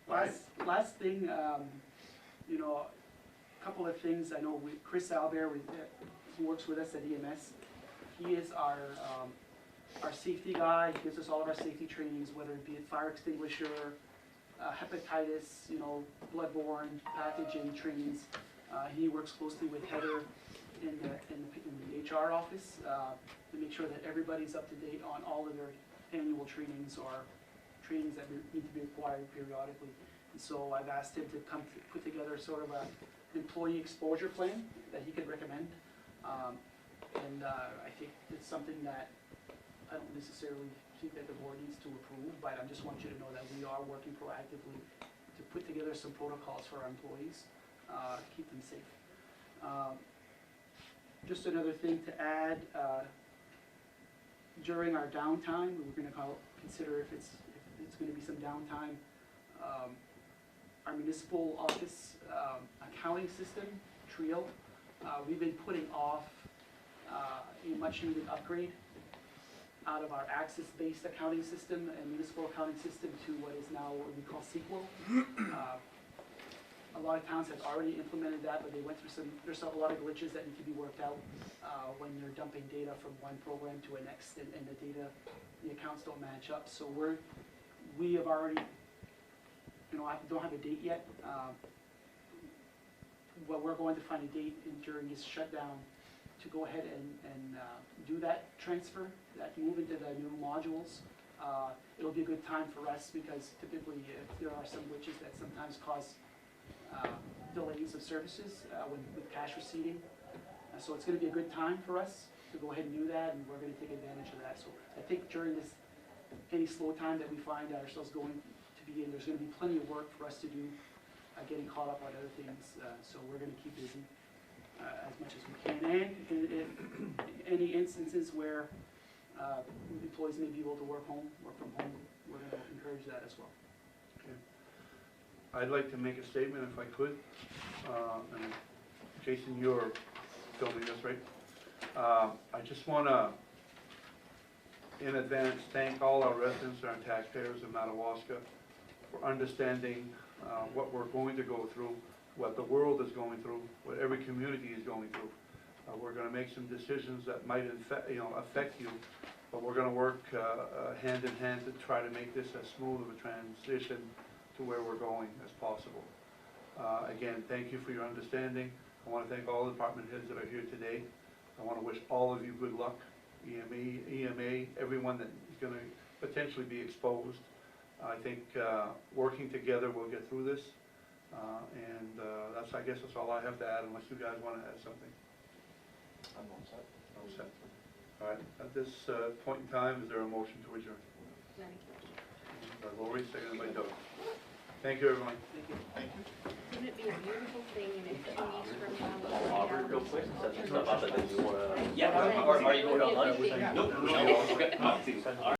All right. Last thing, you know, a couple of things, I know Chris Albert, who works with us at EMS, he is our safety guy, he gives us all of our safety trainings, whether it be a fire extinguisher, hepatitis, you know, bloodborne pathogen trainings. He works closely with Heather in the HR office to make sure that everybody's up to date on all of their annual trainings or trainings that need to be acquired periodically. And so I've asked him to put together sort of an employee exposure plan that he could recommend. I think it's something that I don't necessarily think that the board needs to approve, but I just want you to know that we are working proactively to put together some protocols for our employees, keep them safe. Just another thing to add, during our downtime, we're gonna consider if it's gonna be some downtime. Our municipal office accounting system, TRIO, we've been putting off a much needed upgrade out of our Access-based accounting system and municipal accounting system to what is now what we call SQL. A lot of towns have already implemented that, but they went through there's a lot of glitches that need to be worked out when you're dumping data from one program to a next, and the accounts don't match up. So we have already, you know, I don't have a date yet, but we're going to find a date during this shutdown to go ahead and do that transfer, that move into the new modules. It'll be a good time for us because typically if there are some glitches that sometimes cause delays of services with cash receipting. So it's going to be a good time for us to go ahead and do that, and we're going to take advantage of that. So I think during any slow time that we find ourselves going to be in, there's going to be plenty of work for us to do, getting caught up on other things. So we're going to keep busy as much as we can. And in any instances where employees may be able to work from home, we're going to encourage that as well. I'd like to make a statement if I could. And Jason, you're filming this, right? I just want to, in advance, thank all our residents, our taxpayers in Madawaska for understanding what we're going to go through, what the world is going through, what every community is going through. We're going to make some decisions that might affect you, But we're gonna work hand in hand to try to make this as smooth of a transition to where we're going as possible. Again, thank you for your understanding. I wanna thank all the department heads that are here today. I wanna wish all of you good luck, EMA, everyone that is gonna potentially be exposed. I think working together we'll get through this. I guess that's all I have to add, unless you guys wanna add something. I'm all set. All set. All right, at this point in time, is there a motion to adjourn? By Lori, seconded by Doug. Thank you, everyone. Wouldn't it be a beautiful thing in a 2 weeks from now? Auburn real quick, set some stuff up and then you wanna. Yeah, are you going on lunch? Yeah. Nope. Okay.